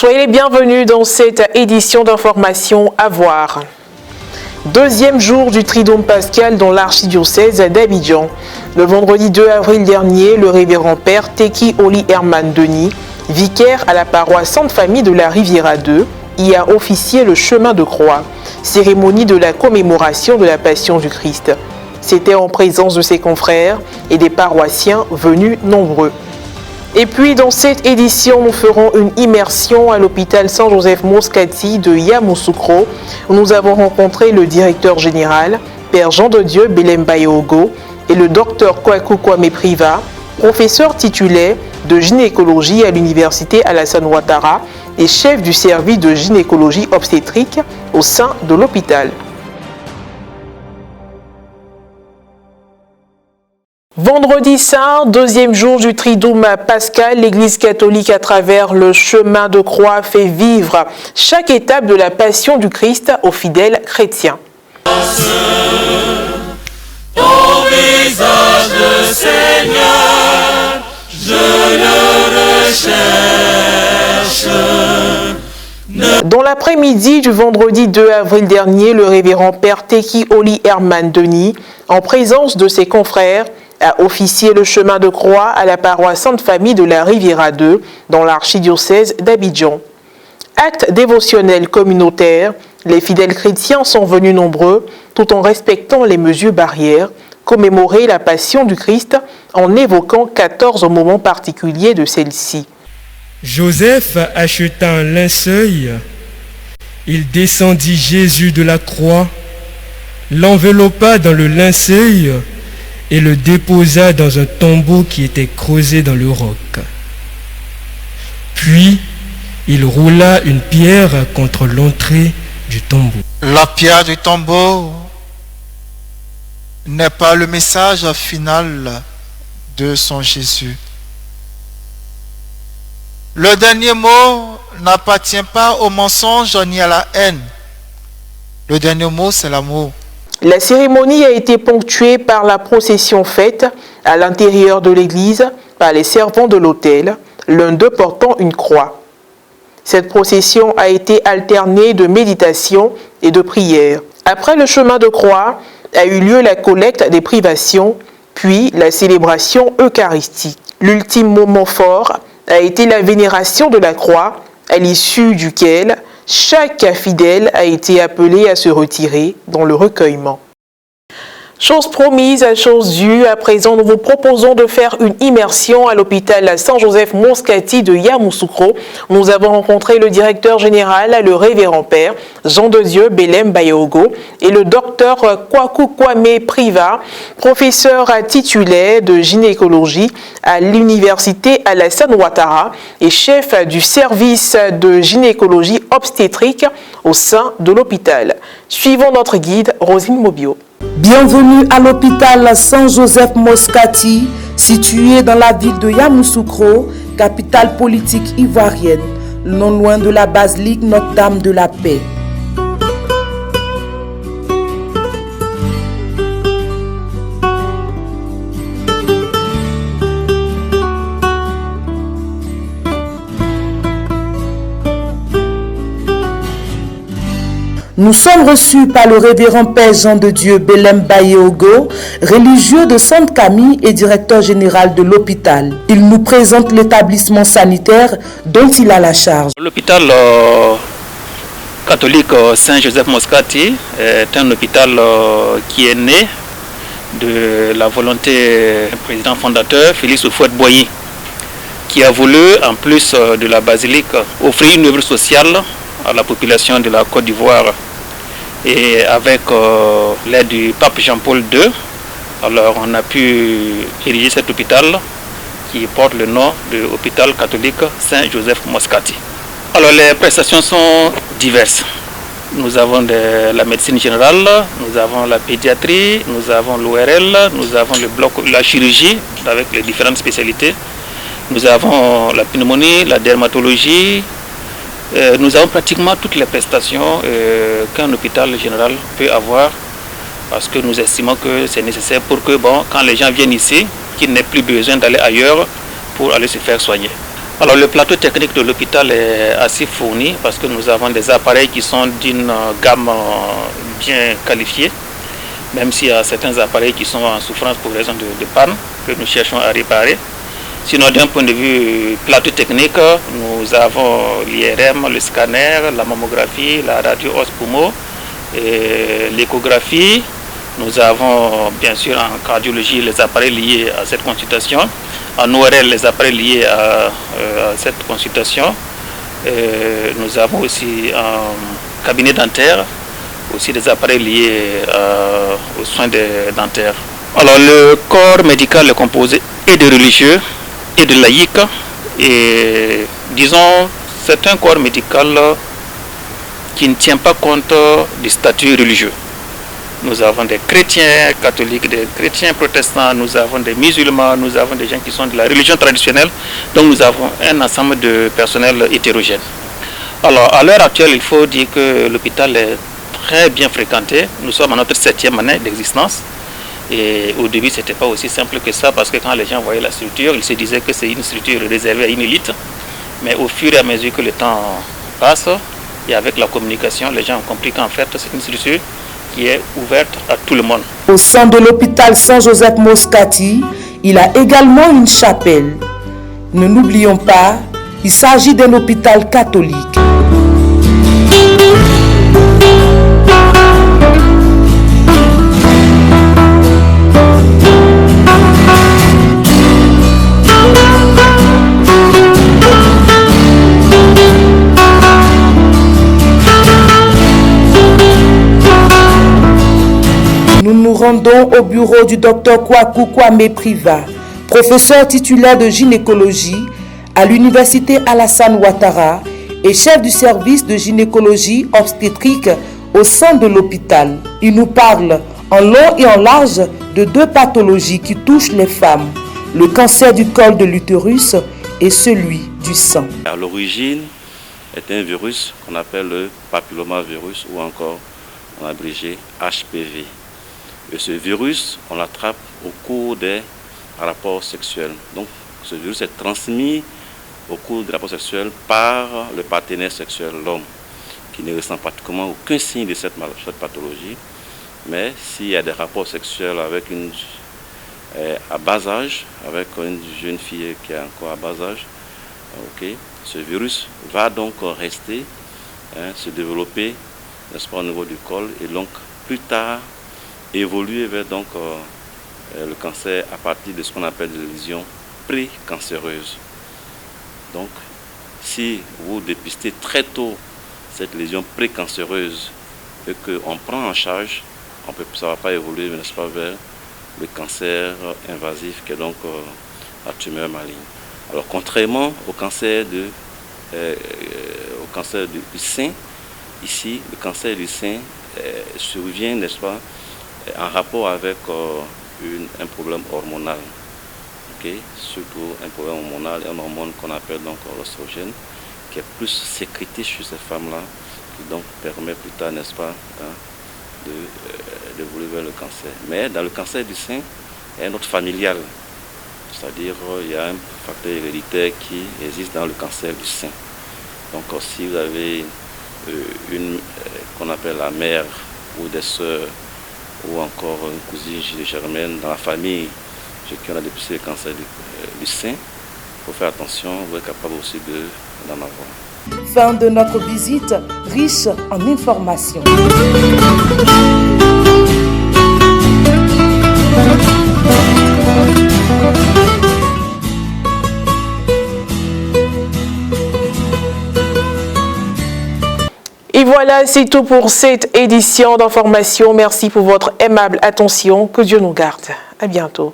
Soyez les bienvenus dans cette édition d'information à voir. Deuxième jour du Triduum pascal dans l'archidiocèse d'Abidjan. Le vendredi 2 avril dernier, le révérend père Teki Oli Herman Denis, vicaire à la paroisse Sainte Famille de la Riviera 2, y a officié le chemin de croix, cérémonie de la commémoration de la Passion du Christ. C'était en présence de ses confrères et des paroissiens venus nombreux. Et puis dans cette édition, nous ferons une immersion à l'hôpital Saint-Joseph Moscati de Yamoussoukro, où nous avons rencontré le directeur général, Père Jean de Dieu Belem Bayogo, et le docteur Kwaku Kwame Priva, professeur titulaire de gynécologie à l'université Alassane Ouattara et chef du service de gynécologie obstétrique au sein de l'hôpital. Vendredi saint, deuxième jour du Triduum pascal, l'Église catholique à travers le chemin de croix fait vivre chaque étape de la Passion du Christ aux fidèles chrétiens. Ton visage, le Seigneur, je le recherche. Dans l'après-midi du vendredi 2 avril dernier, le révérend père Teki Oli Herman Denis, en présence de ses confrères, a officié le chemin de croix à la paroisse Sainte Famille de la Riviera 2 dans l'archidiocèse d'Abidjan. Acte dévotionnel communautaire, les fidèles chrétiens sont venus nombreux tout en respectant les mesures barrières, commémorer la Passion du Christ en évoquant 14 moments particuliers de celle-ci. Joseph acheta un linceul, il descendit Jésus de la croix, l'enveloppa dans le linceul et le déposa dans un tombeau qui était creusé dans le roc. Puis, il roula une pierre contre l'entrée du tombeau. La pierre du tombeau n'est pas le message final de son Jésus. Le dernier mot n'appartient pas au mensonge ni à la haine. Le dernier mot, c'est l'amour. La cérémonie a été ponctuée par la procession faite à l'intérieur de l'église par les servants de l'autel, l'un d'eux portant une croix. Cette procession a été alternée de méditation et de prière. Après le chemin de croix a eu lieu la collecte des privations, puis la célébration eucharistique. L'ultime moment fort a été la vénération de la croix, à l'issue duquel chaque fidèle a été appelé à se retirer dans le recueillement. Chose promise, chose due, à présent nous vous proposons de faire une immersion à l'hôpital Saint-Joseph Moscati de Yamoussoukro. Nous avons rencontré le directeur général, le révérend père Jean de Dieu Belem Bayogo et le docteur Kwaku Kwame Priva, professeur titulaire de gynécologie à l'université Alassane Ouattara et chef du service de gynécologie obstétrique au sein de l'hôpital. Suivons notre guide Rosine Mobio. Bienvenue à l'hôpital Saint-Joseph Moscati, situé dans la ville de Yamoussoukro, capitale politique ivoirienne, non loin de la basilique Notre-Dame de la Paix. Nous sommes reçus par le révérend père Jean de Dieu Belem Bayogo, religieux de Sainte-Camille et directeur général de l'hôpital. Il nous présente l'établissement sanitaire dont il a la charge. L'hôpital catholique Saint-Joseph Moscati est un hôpital qui est né de la volonté du président fondateur Félix Houphouët-Boigny, qui a voulu, en plus de la basilique, offrir une œuvre sociale à la population de la Côte d'Ivoire. Et avec l'aide du pape Jean-Paul II, alors on a pu ériger cet hôpital qui porte le nom de l'hôpital catholique Saint-Joseph Moscati. Alors les prestations sont diverses. Nous avons la médecine générale, nous avons la pédiatrie, nous avons l'ORL, nous avons le bloc, la chirurgie avec les différentes spécialités. Nous avons la pneumonie, la dermatologie. Nous avons pratiquement toutes les prestations qu'un hôpital général peut avoir, parce que nous estimons que c'est nécessaire pour que quand les gens viennent ici, qu'ils n'aient plus besoin d'aller ailleurs pour aller se faire soigner. Alors le plateau technique de l'hôpital est assez fourni parce que nous avons des appareils qui sont d'une gamme bien qualifiée, même s'il y a certains appareils qui sont en souffrance pour raison de panne que nous cherchons à réparer. Sinon, d'un point de vue plateau technique, nous avons l'IRM, le scanner, la mammographie, la radio os-poumon, l'échographie. Nous avons bien sûr en cardiologie les appareils liés à cette consultation, en ORL les appareils liés à cette consultation. Nous avons aussi un cabinet dentaire, aussi des appareils liés aux soins dentaires. Alors le corps médical est composé et de religieux et de laïcs, et disons c'est un corps médical qui ne tient pas compte du statut religieux. Nous avons des chrétiens catholiques, des chrétiens protestants, nous avons des musulmans, nous avons des gens qui sont de la religion traditionnelle, donc nous avons un ensemble de personnel hétérogène. Alors à l'heure actuelle, il faut dire que l'hôpital est très bien fréquenté. Nous sommes à notre 7e année d'existence. Et au début, ce n'était pas aussi simple que ça, parce que quand les gens voyaient la structure, ils se disaient que c'est une structure réservée à une élite. Mais au fur et à mesure que le temps passe, et avec la communication, les gens ont compris qu'en fait, c'est une structure qui est ouverte à tout le monde. Au sein de l'hôpital Saint-Joseph Moscati, il a également une chapelle. Ne l'oublions pas, il s'agit d'un hôpital catholique. Nous nous rendons au bureau du docteur Kwaku Kwame Priva, professeur titulaire de gynécologie à l'université Alassane Ouattara et chef du service de gynécologie obstétrique au sein de l'hôpital. Il nous parle en long et en large de 2 pathologies qui touchent les femmes, le cancer du col de l'utérus et celui du sein. À l'origine est un virus qu'on appelle le papillomavirus ou encore en abrégé HPV. Et ce virus, on l'attrape au cours des rapports sexuels. Donc, ce virus est transmis au cours des rapports sexuels par le partenaire sexuel, l'homme, qui ne ressent pratiquement aucun signe de cette pathologie. Mais s'il y a des rapports sexuels avec à bas âge, avec une jeune fille qui est encore à bas âge, ce virus va donc rester, se développer, n'est-ce pas, au niveau du col, et donc plus tard évoluer vers donc, le cancer à partir de ce qu'on appelle des lésions précancéreuses. Donc, si vous dépistez très tôt cette lésion précancéreuse et qu'on prend en charge, ça ne va pas évoluer, n'est-ce pas, vers le cancer invasif qui est donc la tumeur maligne. Alors, contrairement au cancer du sein, ici, le cancer du sein survient, n'est-ce pas, en rapport avec un problème hormonal, surtout un problème hormonal, un hormone qu'on appelle donc l'oestrogène, qui est plus sécrété chez ces femmes-là, qui donc permet plus tard, n'est-ce pas, d'évoluer vers le cancer. Mais dans le cancer du sein, il y a un autre familial, c'est-à-dire il y a un facteur héréditaire qui existe dans le cancer du sein. Donc si vous avez une qu'on appelle la mère ou des sœurs, ou encore une cousine germaine dans la famille chez qui on a dépisté le cancer du sein, il faut faire attention, vous êtes capable aussi d'en avoir. Fin de notre visite riche en informations. Et voilà, c'est tout pour cette édition d'information. Merci pour votre aimable attention. Que Dieu nous garde. À bientôt.